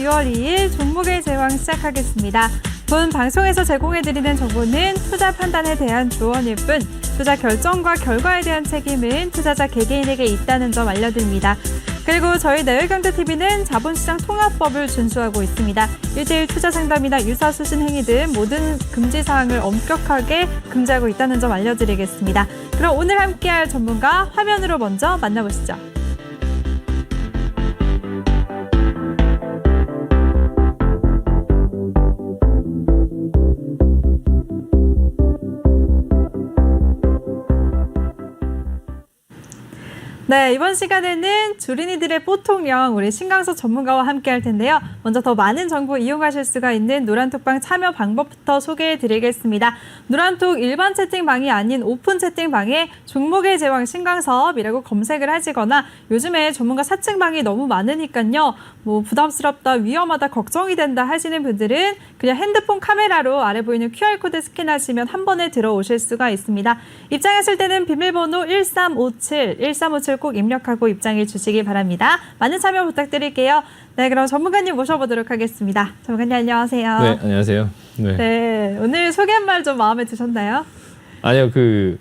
6월 2일 종목의 제왕 시작하겠습니다. 본 방송에서 제공해드리는 정보는 투자 판단에 대한 조언일 뿐 투자 결정과 결과에 대한 책임은 투자자 개개인에게 있다는 점 알려드립니다. 그리고 저희 내외경제TV는 자본시장 통합법을 준수하고 있습니다. 1:1 투자 상담이나 유사수신 행위 등 모든 금지사항을 엄격하게 금지하고 있다는 점 알려드리겠습니다. 그럼 오늘 함께할 전문가 화면으로 먼저 만나보시죠. 네, 이번 시간에는 주린이들의 보통령 우리 신강석 전문가와 함께 할 텐데요. 먼저 더 많은 정보 이용하실 수가 있는 노란톡방 참여 방법부터 소개해 드리겠습니다. 노란톡 일반 채팅방이 아닌 오픈 채팅방에 종목의 제왕 신강섭이라고 검색을 하시거나 요즘에 전문가 사칭방이 너무 많으니까요. 뭐 부담스럽다, 위험하다, 걱정이 된다 하시는 분들은 그냥 핸드폰 카메라로 아래 보이는 QR코드 스캔하시면 한 번에 들어오실 수가 있습니다. 입장하실 때는 비밀번호 1357 꼭 입력하고 입장해 주시기 바랍니다. 많은 참여 부탁드릴게요. 네, 그럼 전문가님 모셔보도록 하겠습니다. 전문가님 안녕하세요. 네, 안녕하세요. 네, 오늘 소개한 말 좀 마음에 드셨나요? 아니요,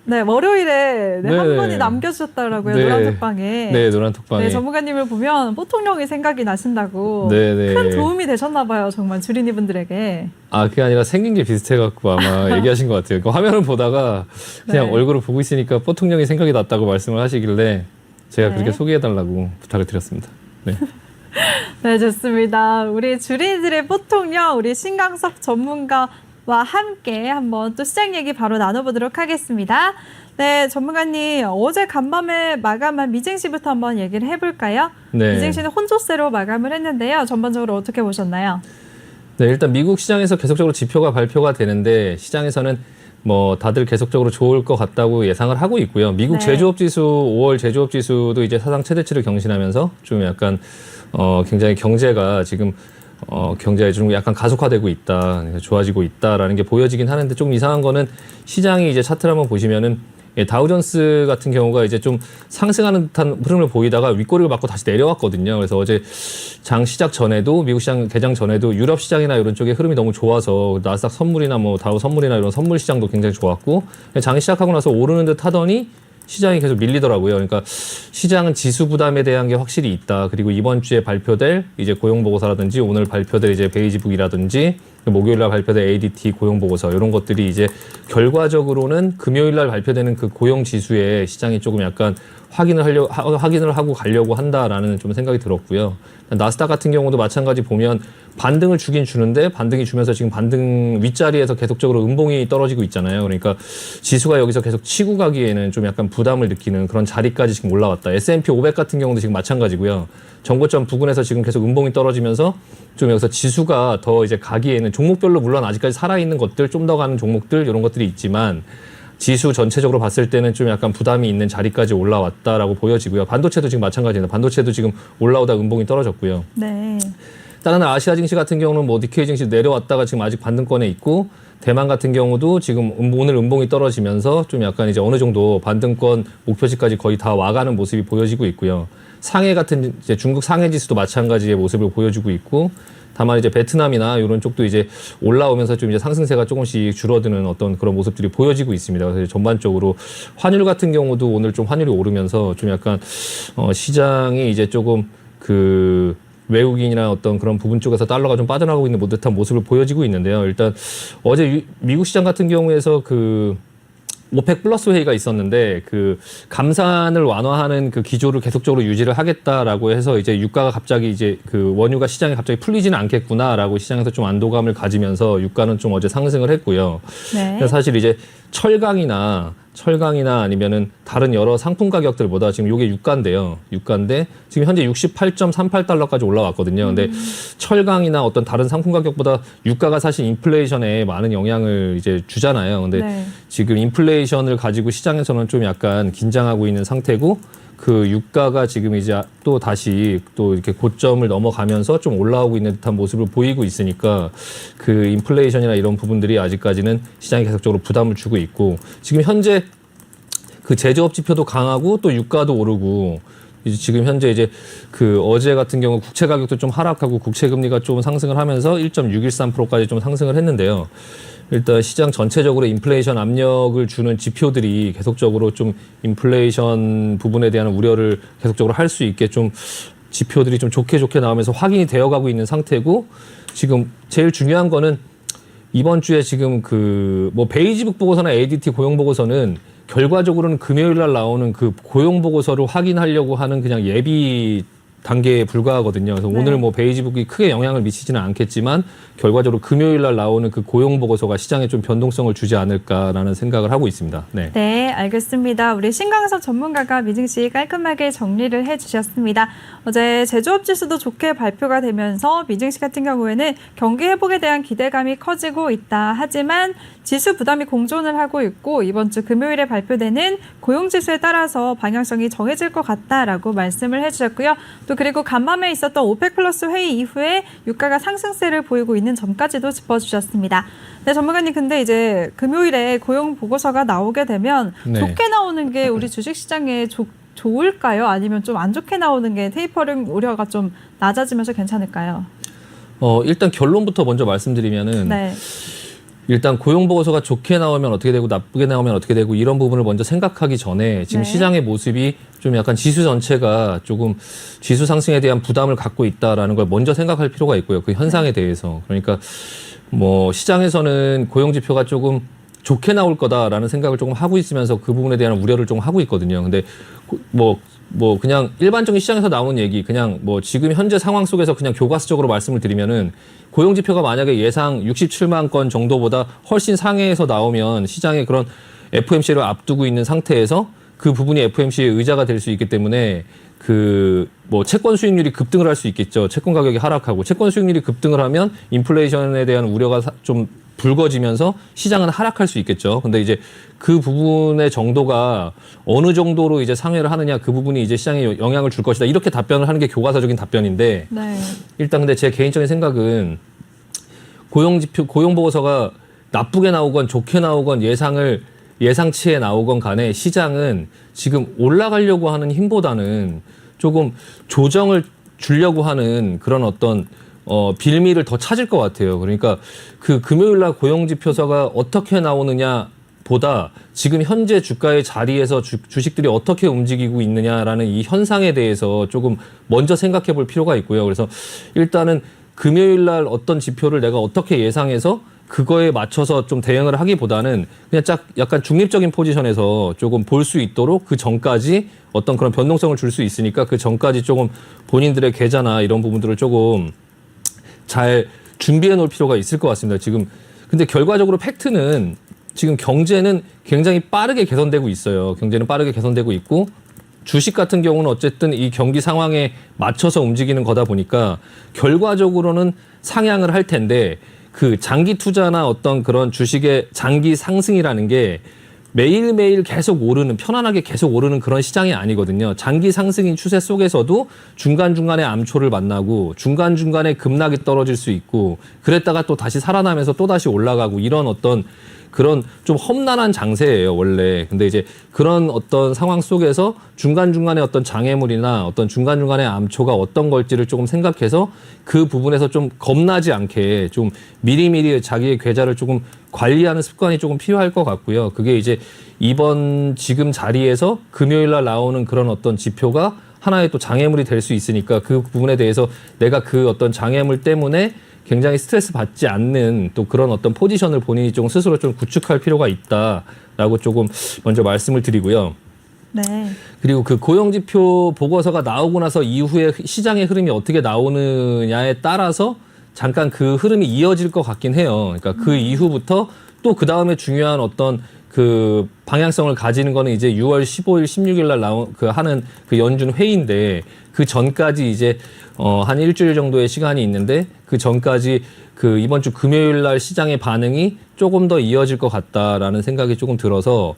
네, 월요일에 한 분이 남겨주셨더라고요. 네. 노란톡방에. 네, 노란톡방에. 네, 전문가님을 보면 보통령이 생각이 나신다고. 네. 큰 도움이 되셨나 봐요, 정말 주린이분들에게. 아, 그게 아니라 생긴 게 비슷해갖고 아마 얘기하신 것 같아요. 그 화면을 보다가 그냥 네. 얼굴을 보고 있으니까 보통령이 생각이 났다고 말씀을 하시길래 제가 네. 그렇게 소개해달라고 부탁을 드렸습니다. 네. 네, 좋습니다. 우리 주린이들의 보통령, 우리 신강석 전문가와 함께 한번 또 시장 얘기 바로 나눠보도록 하겠습니다. 네, 전문가님, 어제 간밤에 마감한 미증시부터 한번 얘기를 해볼까요? 네. 미증시는 혼조세로 마감을 했는데요. 전반적으로 어떻게 보셨나요? 네, 일단 미국 시장에서 계속적으로 지표가 발표가 되는데 시장에서는 뭐 다들 계속적으로 좋을 것 같다고 예상을 하고 있고요. 미국 네. 제조업 지수 5월 제조업 지수도 이제 사상 최대치를 경신하면서 좀 약간 굉장히 경제가 지금 경제가 좀 약간 가속화되고 있다, 좋아지고 있다라는 게 보여지긴 하는데 좀 이상한 거는 시장이 이제 차트를 한번 보시면은 다우존스 같은 경우가 이제 좀 상승하는 듯한 흐름을 보이다가 윗꼬리를 맞고 다시 내려왔거든요. 그래서 어제 장 시작 전에도 미국 시장 개장 전에도 유럽 시장이나 이런 쪽에 흐름이 너무 좋아서 나스닥 선물이나 뭐 다우 선물이나 이런 선물 시장도 굉장히 좋았고 장 시작하고 나서 오르는 듯 하더니 시장이 계속 밀리더라고요. 그러니까 시장은 지수 부담에 대한 게 확실히 있다. 그리고 이번 주에 발표될 이제 고용 보고서라든지 오늘 발표될 이제 베이지북이라든지 목요일 날 발표될 ADT 고용 보고서 이런 것들이 이제 결과적으로는 금요일 날 발표되는 그 고용 지수에 시장이 조금 약간 확인을 하고 가려고 한다라는 좀 생각이 들었고요. 나스닥 같은 경우도 마찬가지 보면 반등을 주긴 주는데 반등이 주면서 지금 반등 윗자리에서 계속적으로 음봉이 떨어지고 있잖아요. 그러니까 지수가 여기서 계속 치고 가기에는 좀 약간 부담을 느끼는 그런 자리까지 지금 올라왔다. S&P 500 같은 경우도 지금 마찬가지고요. 정고점 부근에서 지금 계속 음봉이 떨어지면서 좀 여기서 지수가 더 이제 가기에는 종목별로 물론 아직까지 살아있는 것들, 좀 더 가는 종목들 이런 것들이 있지만 지수 전체적으로 봤을 때는 좀 약간 부담이 있는 자리까지 올라왔다라고 보여지고요. 반도체도 지금 마찬가지입니다. 반도체도 지금 올라오다 음봉이 떨어졌고요. 네. 다른 아시아 증시 같은 경우는 뭐 니케이 증시 내려왔다가 지금 아직 반등권에 있고 대만 같은 경우도 지금 오늘 음봉이 떨어지면서 좀 약간 이제 어느 정도 반등권 목표치까지 거의 다 와가는 모습이 보여지고 있고요. 상해 같은 이제 중국 상해 지수도 마찬가지의 모습을 보여주고 있고 다만 이제 베트남이나 이런 쪽도 이제 올라오면서 좀 이제 상승세가 조금씩 줄어드는 어떤 그런 모습들이 보여지고 있습니다. 그래서 전반적으로 환율 같은 경우도 오늘 좀 환율이 오르면서 좀 약간 시장이 이제 조금 그 외국인이나 어떤 그런 부분 쪽에서 달러가 좀 빠져나가고 있는 듯한 모습을 보여지고 있는데요. 일단 어제 미국 시장 같은 경우에서 그 오펙 플러스 회의가 있었는데 그 감산을 완화하는 그 기조를 계속적으로 유지를 하겠다라고 해서 이제 유가가 갑자기 이제 그 원유가 시장에 갑자기 풀리지는 않겠구나라고 시장에서 좀 안도감을 가지면서 유가는 좀 어제 상승을 했고요. 네. 사실 이제 철강이나 아니면은 다른 여러 상품 가격들보다 지금 이게 유가인데요. 유가인데 지금 현재 68.38달러까지 올라왔거든요. 근데 철강이나 어떤 다른 상품 가격보다 유가가 사실 인플레이션에 많은 영향을 이제 주잖아요. 근데 네. 지금 인플레이션을 가지고 시장에서는 좀 약간 긴장하고 있는 상태고 그 유가가 지금 이제 또 다시 또 이렇게 고점을 넘어가면서 좀 올라오고 있는 듯한 모습을 보이고 있으니까 그 인플레이션이나 이런 부분들이 아직까지는 시장에 계속적으로 부담을 주고 있고 지금 현재 그 제조업 지표도 강하고 또 유가도 오르고 이제 지금 현재 이제 그 어제 같은 경우 국채 가격도 좀 하락하고 국채 금리가 좀 상승을 하면서 1.613%까지 좀 상승을 했는데요. 일단 시장 전체적으로 인플레이션 압력을 주는 지표들이 계속적으로 좀 인플레이션 부분에 대한 우려를 계속적으로 할 수 있게 좀 지표들이 좀 좋게 나오면서 확인이 되어가고 있는 상태고, 지금 제일 중요한 거는 이번 주에 지금 그 뭐 베이지북 보고서나 ADT 고용 보고서는 결과적으로는 금요일 날 나오는 그 고용 보고서를 확인하려고 하는 그냥 예비 단계에 불과하거든요. 그래서 네. 오늘 뭐 베이지북이 크게 영향을 미치지는 않겠지만 결과적으로 금요일 날 나오는 그 고용 보고서가 시장에 좀 변동성을 주지 않을까라는 생각을 하고 있습니다. 네. 네, 알겠습니다. 우리 신강석 전문가가 미증시 깔끔하게 정리를 해주셨습니다. 어제 제조업 지수도 좋게 발표가 되면서 미증시 같은 경우에는 경기 회복에 대한 기대감이 커지고 있다. 하지만 지수 부담이 공존을 하고 있고 이번 주 금요일에 발표되는 고용 지수에 따라서 방향성이 정해질 것 같다라고 말씀을 해주셨고요. 또 그리고 간밤에 있었던 오펙 플러스 회의 이후에 유가가 상승세를 보이고 있는 점까지도 짚어주셨습니다. 네, 전문가님, 근데 이제 금요일에 고용 보고서가 나오게 되면 네. 좋게 나오는 게 우리 주식시장에 좋을까요? 아니면 좀 안 좋게 나오는 게 테이퍼링 우려가 좀 낮아지면서 괜찮을까요? 일단 결론부터 먼저 말씀드리면은 네. 일단 고용 보고서가 좋게 나오면 어떻게 되고 나쁘게 나오면 어떻게 되고 이런 부분을 먼저 생각하기 전에 지금 네. 시장의 모습이 좀 약간 지수 전체가 조금 지수 상승에 대한 부담을 갖고 있다라는 걸 먼저 생각할 필요가 있고요. 그 현상에 대해서. 그러니까 뭐 시장에서는 고용 지표가 조금 좋게 나올 거다라는 생각을 조금 하고 있으면서 그 부분에 대한 우려를 좀 하고 있거든요. 근데 뭐 그냥 일반적인 시장에서 나오는 얘기, 그냥 뭐 지금 현재 상황 속에서 그냥 교과서적으로 말씀을 드리면은 고용 지표가 만약에 예상 67만 건 정도보다 훨씬 상회에서 나오면 시장에 그런 FOMC를 앞두고 있는 상태에서 그 부분이 FOMC의 의자가 될 수 있기 때문에 그 뭐 채권 수익률이 급등을 할 수 있겠죠. 채권 가격이 하락하고 채권 수익률이 급등을 하면 인플레이션에 대한 우려가 좀 불거지면서 시장은 하락할 수 있겠죠. 근데 이제 그 부분의 정도가 어느 정도로 이제 상회를 하느냐, 그 부분이 이제 시장에 영향을 줄 것이다. 이렇게 답변을 하는 게 교과서적인 답변인데, 네. 일단 근데 제 개인적인 생각은 고용 보고서가 나쁘게 나오건 좋게 나오건 예상치에 나오건 간에 시장은 지금 올라가려고 하는 힘보다는 조금 조정을 주려고 하는 그런 어떤 빌미를 더 찾을 것 같아요. 그러니까 그 금요일 날 고용 지표서가 어떻게 나오느냐 보다 지금 현재 주가의 자리에서 주식들이 어떻게 움직이고 있느냐라는 이 현상에 대해서 조금 먼저 생각해 볼 필요가 있고요. 그래서 일단은 금요일 날 어떤 지표를 내가 어떻게 예상해서 그거에 맞춰서 좀 대응을 하기보다는 그냥 약간 중립적인 포지션에서 조금 볼 수 있도록 그 전까지 어떤 그런 변동성을 줄 수 있으니까 그 전까지 조금 본인들의 계좌나 이런 부분들을 조금 잘 준비해 놓을 필요가 있을 것 같습니다. 지금 근데 결과적으로 팩트는 지금 경제는 굉장히 빠르게 개선되고 있어요. 경제는 빠르게 개선되고 있고 주식 같은 경우는 어쨌든 이 경기 상황에 맞춰서 움직이는 거다 보니까 결과적으로는 상향을 할 텐데 그 장기 투자나 어떤 그런 주식의 장기 상승이라는 게 매일매일 계속 오르는, 편안하게 계속 오르는 그런 시장이 아니거든요. 장기 상승인 추세 속에서도 중간중간에 암초를 만나고 중간중간에 급락이 떨어질 수 있고 그랬다가 또 다시 살아나면서 또 다시 올라가고 이런 어떤 그런 좀 험난한 장세예요, 원래. 근데 이제 그런 어떤 상황 속에서 중간중간에 어떤 장애물이나 어떤 중간중간에 암초가 어떤 걸지를 조금 생각해서 그 부분에서 좀 겁나지 않게 좀 미리미리 자기의 계좌를 조금 관리하는 습관이 조금 필요할 것 같고요. 그게 이제 이번 지금 자리에서 금요일 날 나오는 그런 어떤 지표가 하나의 또 장애물이 될 수 있으니까 그 부분에 대해서 내가 그 어떤 장애물 때문에 굉장히 스트레스 받지 않는 또 그런 어떤 포지션을 본인이 좀 스스로 좀 구축할 필요가 있다라고 조금 먼저 말씀을 드리고요. 네. 그리고 그 고용지표 보고서가 나오고 나서 이후에 시장의 흐름이 어떻게 나오느냐에 따라서 잠깐 그 흐름이 이어질 것 같긴 해요. 그러니까 그 이후부터 또 그 다음에 중요한 어떤 그 방향성을 가지는 거는 이제 6월 15일, 16일 날 하는 그 연준 회의인데 그 전까지 이제 한 일주일 정도의 시간이 있는데 그 전까지 그 이번 주 금요일 날 시장의 반응이 조금 더 이어질 것 같다라는 생각이 조금 들어서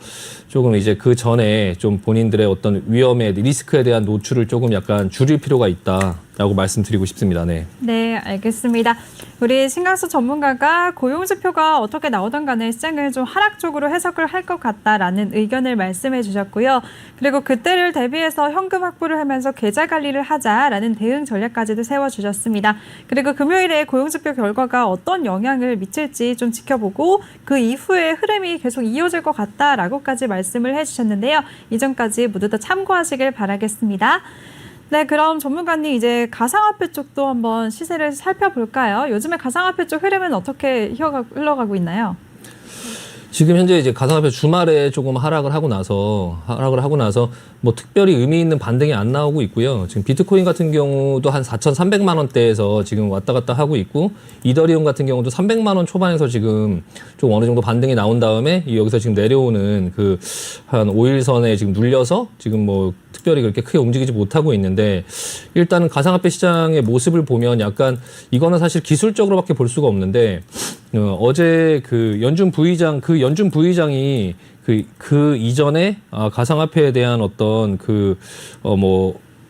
조금 이제 그 전에 좀 본인들의 어떤 위험에 리스크에 대한 노출을 조금 약간 줄일 필요가 있다라고 말씀드리고 싶습니다. 네. 네, 알겠습니다. 우리 신강수 전문가가 고용지표가 어떻게 나오든 간에 시장을 좀 하락적으로 해석을 할 것 같다라는 의견을 말씀해 주셨고요. 그리고 그때를 대비해서 현금 확보를 하면서 계좌 관리를 하자라는 대응 전략까지도 세워주셨습니다. 그리고 금요일에 고용지표 결과가 어떤 영향을 미칠지 좀 지켜보고 그 이후에 흐름이 계속 이어질 것 같다라고까지 말씀을 해주셨는데요. 이전까지 모두 다 참고하시길 바라겠습니다. 네, 그럼 전문가님 이제 가상화폐 쪽도 한번 시세를 살펴볼까요? 요즘에 가상화폐 쪽 흐름은 어떻게 흘러가고 있나요? 지금 현재 이제 가상화폐 주말에 조금 하락을 하고 나서 뭐 특별히 의미 있는 반등이 안 나오고 있고요. 지금 비트코인 같은 경우도 한 4,300만 원대에서 지금 왔다 갔다 하고 있고, 이더리움 같은 경우도 300만 원 초반에서 지금 좀 어느 정도 반등이 나온 다음에 여기서 지금 내려오는 그 한 5일선에 지금 눌려서 지금 뭐 특별히 그렇게 크게 움직이지 못하고 있는데, 일단은 가상화폐 시장의 모습을 보면 약간 이거는 사실 기술적으로밖에 볼 수가 없는데, 어제 그 연준 부의장이 그 이전에 가상화폐에 대한 어떤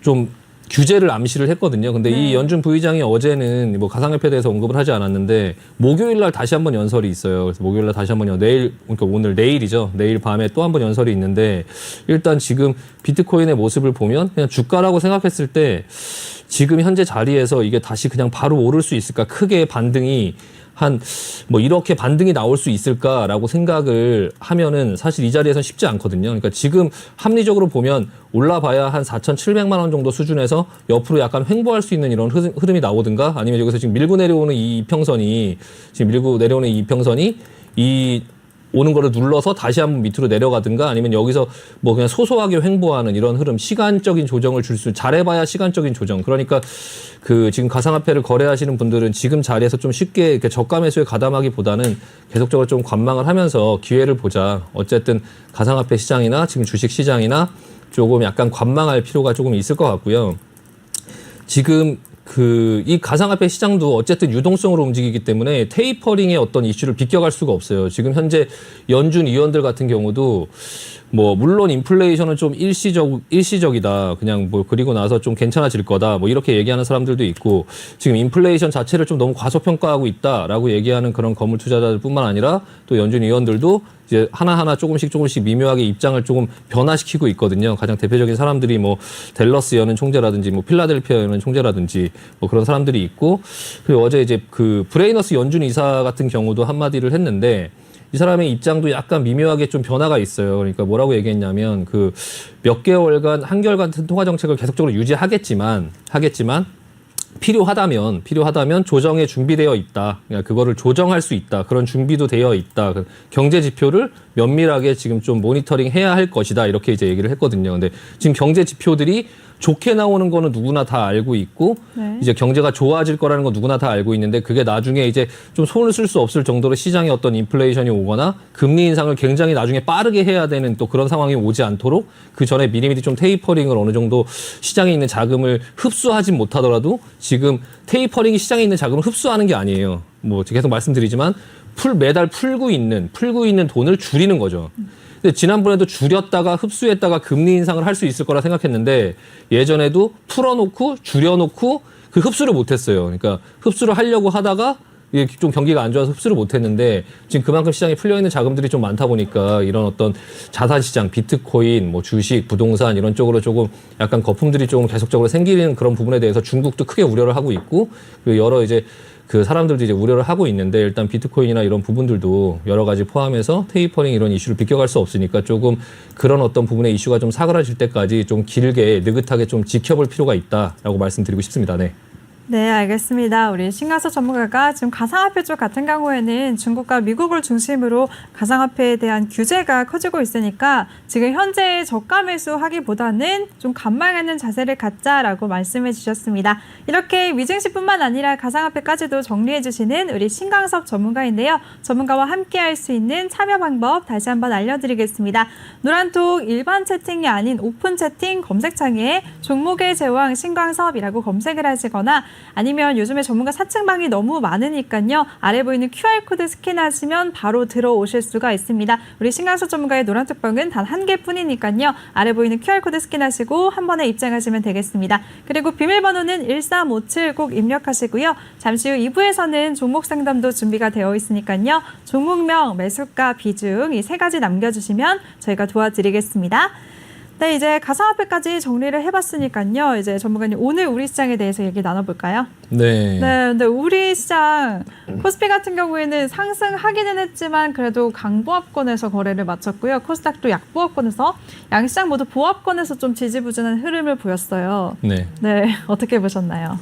좀 규제를 암시를 했거든요. 근데 이 연준 부의장이 어제는 뭐 가상화폐에 대해서 언급을 하지 않았는데, 목요일 날 다시 한번 연설이 있어요. 그래서 목요일 날 다시 한번 그러니까 내일이죠. 내일 밤에 또 한번 연설이 있는데, 일단 지금 비트코인의 모습을 보면 그냥 주가라고 생각했을 때 지금 현재 자리에서 이게 다시 그냥 바로 오를 수 있을까? 크게 반등이 이렇게 반등이 나올 수 있을까라고 생각을 하면은 사실 이 자리에서는 쉽지 않거든요. 그러니까 지금 합리적으로 보면 올라봐야 한 4,700만 원 정도 수준에서 옆으로 약간 횡보할 수 있는 이런 흐름이 나오든가, 아니면 여기서 지금 밀고 내려오는 이 이평선이 오는 거를 눌러서 다시 한번 밑으로 내려가든가, 아니면 여기서 뭐 그냥 소소하게 횡보하는 이런 흐름, 시간적인 조정을 잘해봐야 시간적인 조정. 그러니까 그 지금 가상화폐를 거래하시는 분들은 지금 자리에서 좀 쉽게 이렇게 저가 매수에 가담하기보다는 계속적으로 좀 관망을 하면서 기회를 보자. 어쨌든 가상화폐 시장이나 지금 주식 시장이나 조금 약간 관망할 필요가 조금 있을 것 같고요. 지금 이 가상화폐 시장도 어쨌든 유동성으로 움직이기 때문에 테이퍼링의 어떤 이슈를 비껴갈 수가 없어요. 지금 현재 연준 위원들 같은 경우도 뭐 물론 인플레이션은 좀 일시적이다. 그냥 뭐 그리고 나서 좀 괜찮아질 거다. 뭐 이렇게 얘기하는 사람들도 있고, 지금 인플레이션 자체를 좀 너무 과소평가하고 있다라고 얘기하는 그런 거물 투자자들뿐만 아니라 또 연준 위원들도 이제 하나하나 조금씩 미묘하게 입장을 조금 변화시키고 있거든요. 가장 대표적인 사람들이 뭐 댈러스 여는 총재라든지 뭐 필라델피아 여는 총재라든지 뭐 그런 사람들이 있고, 그리고 어제 이제 그 브레이너스 연준 이사 같은 경우도 한마디를 했는데, 이 사람의 입장도 약간 미묘하게 좀 변화가 있어요. 그러니까 뭐라고 얘기했냐면, 그 몇 개월간 한결 같은 통화 정책을 계속적으로 유지하겠지만 필요하다면 조정에 준비되어 있다. 그러니까 그거를 조정할 수 있다. 그런 준비도 되어 있다. 경제 지표를 면밀하게 지금 좀 모니터링 해야 할 것이다. 이렇게 이제 얘기를 했거든요. 근데 지금 경제 지표들이 좋게 나오는 거는 누구나 다 알고 있고, 이제 경제가 좋아질 거라는 건 누구나 다 알고 있는데, 그게 나중에 이제 좀 손을 쓸 수 없을 정도로 시장에 어떤 인플레이션이 오거나 금리 인상을 굉장히 나중에 빠르게 해야 되는 또 그런 상황이 오지 않도록 그 전에 미리미리 좀 테이퍼링을 어느 정도 시장에 있는 자금을 흡수하지 못하더라도, 지금 테이퍼링이 시장에 있는 자금을 흡수하는 게 아니에요. 뭐 계속 말씀드리지만 매달 풀고 있는 돈을 줄이는 거죠. 근데 지난번에도 줄였다가 흡수했다가 금리 인상을 할 수 있을 거라 생각했는데, 예전에도 풀어놓고 줄여놓고 그 흡수를 못했어요. 그러니까 흡수를 하려고 하다가 이게 좀 경기가 안 좋아서 흡수를 못했는데, 지금 그만큼 시장에 풀려있는 자금들이 좀 많다 보니까 이런 어떤 자산 시장, 비트코인, 뭐 주식, 부동산 이런 쪽으로 조금 약간 거품들이 조금 계속적으로 생기는 그런 부분에 대해서 중국도 크게 우려를 하고 있고, 그리고 여러 이제 그 사람들도 이제 우려를 하고 있는데, 일단 비트코인이나 이런 부분들도 여러 가지 포함해서 테이퍼링 이런 이슈를 비껴갈 수 없으니까 조금 그런 어떤 부분의 이슈가 좀 사그라질 때까지 좀 길게 느긋하게 좀 지켜볼 필요가 있다라고 말씀드리고 싶습니다. 네. 네, 알겠습니다. 우리 신강서 전문가가 지금 가상화폐 쪽 같은 경우에는 중국과 미국을 중심으로 가상화폐에 대한 규제가 커지고 있으니까 지금 현재 저가 매수하기보다는 좀 관망하는 자세를 갖자라고 말씀해 주셨습니다. 이렇게 위증시뿐만 아니라 가상화폐까지도 정리해 주시는 우리 신강섭 전문가인데요. 전문가와 함께 할 수 있는 참여 방법 다시 한번 알려드리겠습니다. 노란톡 일반 채팅이 아닌 오픈 채팅 검색창에 종목의 제왕 신강섭이라고 검색을 하시거나 아니면 요즘에 전문가 사칭방이 너무 많으니까요. 아래 보이는 QR코드 스캔하시면 바로 들어오실 수가 있습니다. 우리 신강서 전문가의 노란톡방은 단 한 개뿐이니까요. 아래 보이는 QR코드 스캔하시고 한 번에 입장하시면 되겠습니다. 그리고 비밀번호는 1357 꼭 입력하시고요. 잠시 후 2부에서는 종목 상담도 준비가 되어 있으니까요. 종목명, 매수가, 비중 이 세 가지 남겨주시면 저희가 도와드리겠습니다. 네, 이제 가상화폐까지 정리를 해봤으니까요. 이제 전문가님 오늘 우리 시장에 대해서 얘기 나눠볼까요? 네. 네, 근데 우리 시장 코스피 같은 경우에는 상승하기는 했지만 그래도 강보합권에서 거래를 마쳤고요. 코스닥도 약보합권에서 양시장 모두 보합권에서 좀 지지부진한 흐름을 보였어요. 네. 네, 어떻게 보셨나요?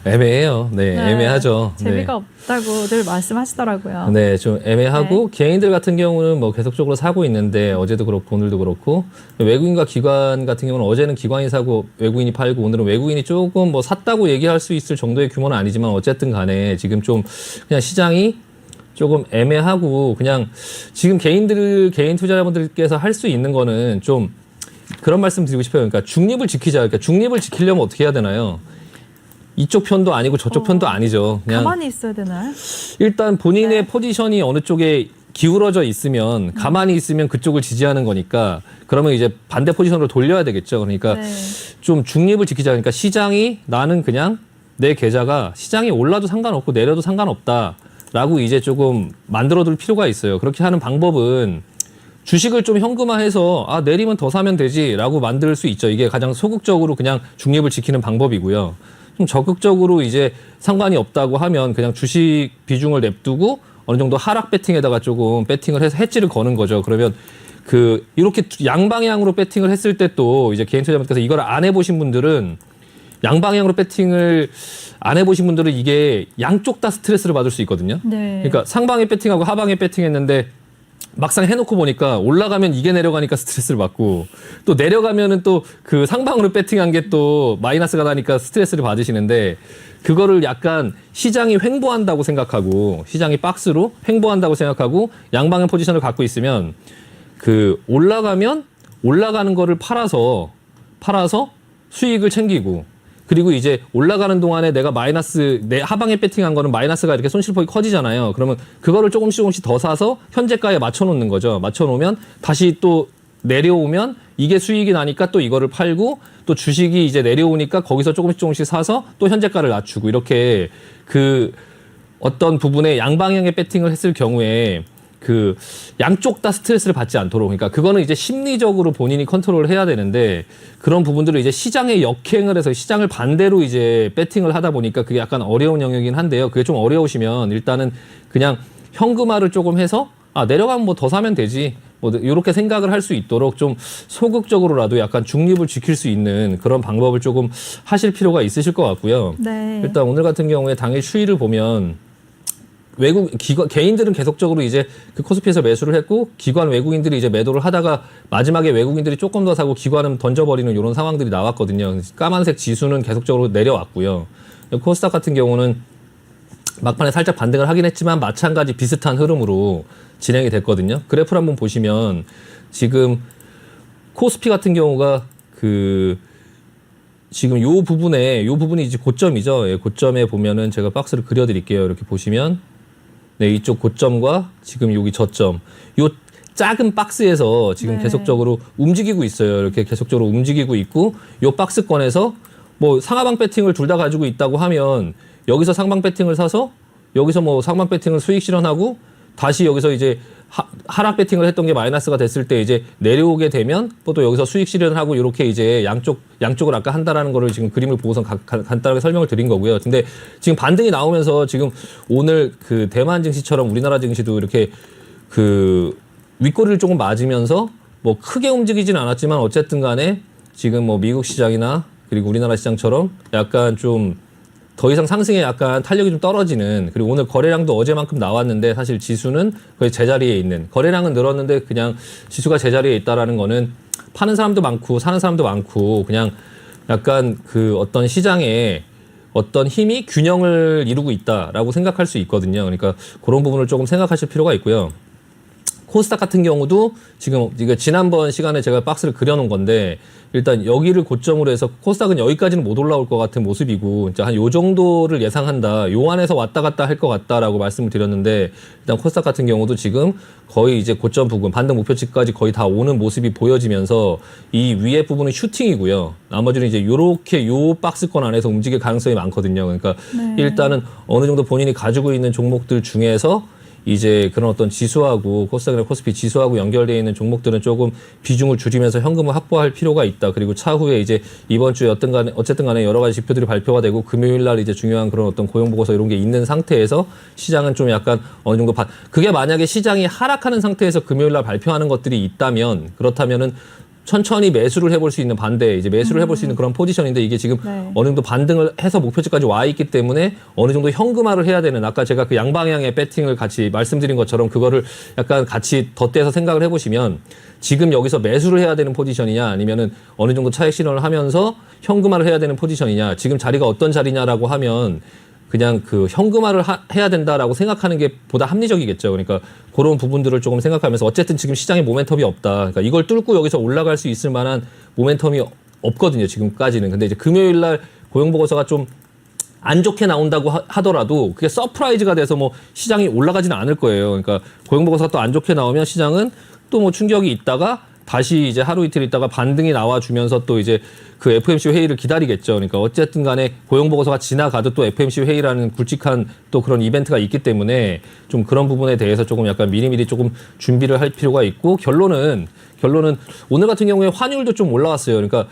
애매해요. 네, 네, 애매하죠. 재미가 없다고 늘 말씀하시더라고요. 네, 좀 애매하고 개인들 같은 경우는 뭐 계속적으로 사고 있는데 어제도 그렇고 오늘도 그렇고 외국인과 기관 같은 경우는 어제는 기관이 사고 외국인이 팔고 오늘은 외국인이 조금 뭐 샀다고 얘기할 수 있을 정도의 규모는 아니지만 어쨌든 간에 지금 좀 그냥 시장이 조금 애매하고 그냥 지금 개인 투자자분들께서 할 수 있는 거는 좀 그런 말씀 드리고 싶어요. 그러니까 중립을 지키자. 그러니까 중립을 지키려면 어떻게 해야 되나요? 이쪽 편도 아니고 저쪽 편도 아니죠. 그냥 가만히 있어야 되나요? 일단 본인의 포지션이 어느 쪽에 기울어져 있으면 가만히 있으면 그쪽을 지지하는 거니까 그러면 이제 반대 포지션으로 돌려야 되겠죠. 그러니까 네. 좀 중립을 지키자. 그러니까 시장이 나는 그냥 내 계좌가 시장이 올라도 상관없고 내려도 상관없다라고 이제 조금 만들어둘 필요가 있어요. 그렇게 하는 방법은 주식을 좀 현금화해서 내리면 더 사면 되지라고 만들 수 있죠. 이게 가장 소극적으로 그냥 중립을 지키는 방법이고요. 좀 적극적으로 이제 상관이 없다고 하면 그냥 주식 비중을 냅두고 어느 정도 하락 배팅에다가 조금 배팅을 해서 해지를 거는 거죠. 그러면 이렇게 양방향으로 배팅을 했을 때 또 이제 개인 투자자분께서 이걸 안 해보신 분들은 양방향으로 배팅을 안 해보신 분들은 이게 양쪽 다 스트레스를 받을 수 있거든요. 네. 그러니까 상방에 배팅하고 하방에 배팅했는데 막상 해놓고 보니까 올라가면 이게 내려가니까 스트레스를 받고 또 내려가면은 또 그 상방으로 배팅한 게 또 마이너스가 나니까 스트레스를 받으시는데 그거를 약간 시장이 횡보한다고 생각하고 시장이 박스로 횡보한다고 생각하고 양방향 포지션을 갖고 있으면 올라가면 올라가는 거를 팔아서 수익을 챙기고 그리고 이제 올라가는 동안에 내가 내 하방에 배팅한 거는 마이너스가 이렇게 손실폭이 커지잖아요. 그러면 그거를 조금씩 더 사서 현재가에 맞춰놓는 거죠. 맞춰놓으면 다시 또 내려오면 이게 수익이 나니까 또 이거를 팔고 또 주식이 이제 내려오니까 거기서 조금씩 사서 또 현재가를 낮추고 이렇게 어떤 부분에 양방향의 배팅을 했을 경우에 양쪽 다 스트레스를 받지 않도록 그러니까 그거는 이제 심리적으로 본인이 컨트롤을 해야 되는데 그런 부분들을 이제 시장에 역행을 해서 시장을 반대로 이제 배팅을 하다 보니까 그게 약간 어려운 영역이긴 한데요. 그게 좀 어려우시면 일단은 그냥 현금화를 조금 해서 내려가면 뭐 더 사면 되지 뭐 이렇게 생각을 할 수 있도록 좀 소극적으로라도 약간 중립을 지킬 수 있는 그런 방법을 조금 하실 필요가 있으실 것 같고요. 네. 일단 오늘 같은 경우에 당일 추이를 보면 개인들은 계속적으로 이제 코스피에서 매수를 했고 기관 외국인들이 이제 매도를 하다가 마지막에 외국인들이 조금 더 사고 기관은 던져버리는 이런 상황들이 나왔거든요. 까만색 지수는 계속적으로 내려왔고요. 코스닥 같은 경우는 막판에 살짝 반등을 하긴 했지만 마찬가지 비슷한 흐름으로 진행이 됐거든요. 그래프를 한번 보시면 지금 코스피 같은 경우가 지금 요 부분이 이제 고점이죠. 예, 고점에 보면은 제가 박스를 그려드릴게요. 이렇게 보시면 네, 이쪽 고점과 지금 여기 저점, 요 작은 박스에서 지금 네. 계속적으로 움직이고 있어요. 이렇게 계속적으로 움직이고 있고, 요 박스권에서 뭐 상하방 배팅을 둘 다 가지고 있다고 하면 여기서 상방 배팅을 사서 여기서 뭐 상방 배팅을 수익 실현하고 다시 여기서 이제 하락 배팅을 했던 게 마이너스가 됐을 때 이제 내려오게 되면 또 여기서 수익 실현을 하고 이렇게 이제 양쪽을 아까 한다라는 거를 지금 그림을 보고서 간단하게 설명을 드린 거고요. 근데 지금 반등이 나오면서 지금 오늘 대만 증시처럼 우리나라 증시도 이렇게 윗꼬리를 조금 맞으면서 뭐 크게 움직이진 않았지만 어쨌든 간에 지금 뭐 미국 시장이나 그리고 우리나라 시장처럼 약간 좀 더 이상 상승에 약간 탄력이 좀 떨어지는 그리고 오늘 거래량도 어제만큼 나왔는데 사실 지수는 거의 제자리에 있는 거래량은 늘었는데 그냥 지수가 제자리에 있다라는 거는 파는 사람도 많고 사는 사람도 많고 그냥 약간 어떤 시장에 어떤 힘이 균형을 이루고 있다라고 생각할 수 있거든요. 그러니까 그런 부분을 조금 생각하실 필요가 있고요. 코스닥 같은 경우도 지금 이거 지난번 시간에 제가 박스를 그려놓은 건데 일단 여기를 고점으로 해서 코스닥은 여기까지는 못 올라올 것 같은 모습이고 한 요 정도를 예상한다. 요 안에서 왔다 갔다 할 것 같다라고 말씀을 드렸는데 일단 코스닥 같은 경우도 지금 거의 이제 고점 부근 반등 목표치까지 거의 다 오는 모습이 보여지면서 이 위에 부분은 슈팅이고요. 나머지는 이제 요렇게 요 박스권 안에서 움직일 가능성이 많거든요. 그러니까 일단은 어느 정도 본인이 가지고 있는 종목들 중에서 이제 그런 어떤 지수하고 코스닥이나 코스피 지수하고 연결되어 있는 종목들은 조금 비중을 줄이면서 현금을 확보할 필요가 있다. 그리고 차후에 이제 이번 주에 어쨌든 간에 여러 가지 지표들이 발표가 되고 금요일 날 이제 중요한 그런 어떤 고용 보고서 이런 게 있는 상태에서 시장은 좀 약간 어느 정도 그게 만약에 시장이 하락하는 상태에서 금요일 날 발표하는 것들이 있다면 그렇다면은 천천히 매수를 해볼 수 있는 반대 이제 매수를 해볼 수 있는 그런 포지션인데 이게 지금 어느 정도 반등을 해서 목표치까지 와 있기 때문에 어느 정도 현금화를 해야 되는 아까 제가 그 양방향의 배팅을 같이 말씀드린 것처럼 그거를 약간 같이 덧대서 생각을 해보시면 지금 여기서 매수를 해야 되는 포지션이냐 아니면은 어느 정도 차익 실현을 하면서 현금화를 해야 되는 포지션이냐 지금 자리가 어떤 자리냐라고 하면 그냥 그 현금화를 해야 된다라고 생각하는 게 보다 합리적이겠죠. 그러니까 그런 부분들을 조금 생각하면서 어쨌든 지금 시장에 모멘텀이 없다. 그러니까 이걸 뚫고 여기서 올라갈 수 있을 만한 모멘텀이 없거든요. 지금까지는. 근데 이제 금요일 날 고용 보고서가 좀 안 좋게 나온다고 하더라도 그게 서프라이즈가 돼서 뭐 시장이 올라가지는 않을 거예요. 그러니까 고용 보고서가 또 안 좋게 나오면 시장은 또 뭐 충격이 있다가 다시 이제 하루 이틀 있다가 반등이 나와주면서 또 이제 그 FMC 회의를 기다리겠죠. 그러니까 어쨌든 간에 고용 보고서가 지나가도 또 FMC 회의라는 굵직한 또 그런 이벤트가 있기 때문에 좀 그런 부분에 대해서 조금 약간 미리미리 조금 준비를 할 필요가 있고 결론은 오늘 같은 경우에 환율도 좀 올라왔어요. 그러니까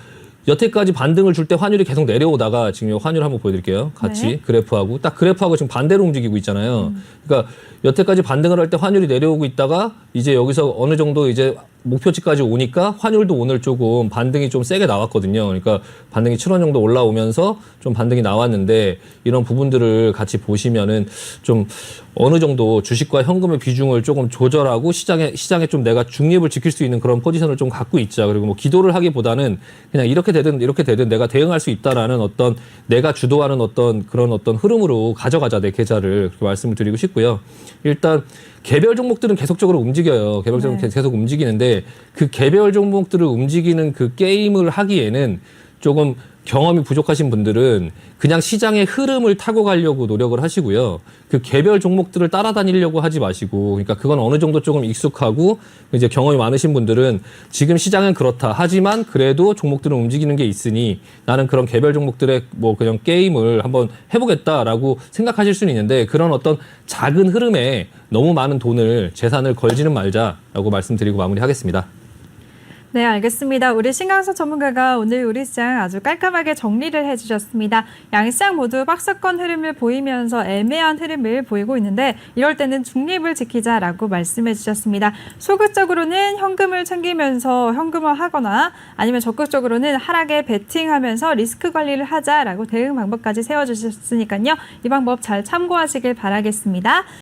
여태까지 반등을 줄 때 환율이 계속 내려오다가 지금 이 환율 한번 보여드릴게요. 같이 그래프하고 딱 그래프하고 지금 반대로 움직이고 있잖아요. 그러니까 여태까지 반등을 할 때 환율이 내려오고 있다가 이제 여기서 어느 정도 이제 목표치까지 오니까 환율도 오늘 조금 반등이 좀 세게 나왔거든요. 그러니까 반등이 7원 정도 올라오면서 좀 반등이 나왔는데 이런 부분들을 같이 보시면은 좀 어느 정도 주식과 현금의 비중을 조금 조절하고 시장에 좀 내가 중립을 지킬 수 있는 그런 포지션을 좀 갖고 있자. 그리고 뭐 기도를 하기보다는 그냥 이렇게 되든 내가 대응할 수 있다라는 어떤 내가 주도하는 어떤 그런 어떤 흐름으로 가져가자 내 계좌를 그렇게 말씀을 드리고 싶고요. 일단 개별 종목들은 계속적으로 움직여요. 개별 종목들은 계속 움직이는데 그 개별 종목들을 움직이는 그 게임을 하기에는 조금 경험이 부족하신 분들은 그냥 시장의 흐름을 타고 가려고 노력을 하시고요. 그 개별 종목들을 따라다니려고 하지 마시고, 그러니까 그건 어느 정도 조금 익숙하고 이제 경험이 많으신 분들은 지금 시장은 그렇다. 하지만 그래도 종목들은 움직이는 게 있으니 나는 그런 개별 종목들의 뭐 그냥 게임을 한번 해보겠다라고 생각하실 수는 있는데 그런 어떤 작은 흐름에 너무 많은 재산을 걸지는 말자라고 말씀드리고 마무리하겠습니다. 네, 알겠습니다. 우리 신강석 전문가가 오늘 우리 시장 아주 깔끔하게 정리를 해주셨습니다. 양시장 모두 박스권 흐름을 보이면서 애매한 흐름을 보이고 있는데 이럴 때는 중립을 지키자라고 말씀해 주셨습니다. 소극적으로는 현금을 챙기면서 현금화하거나 아니면 적극적으로는 하락에 베팅하면서 리스크 관리를 하자라고 대응 방법까지 세워주셨으니까요. 이 방법 잘 참고하시길 바라겠습니다.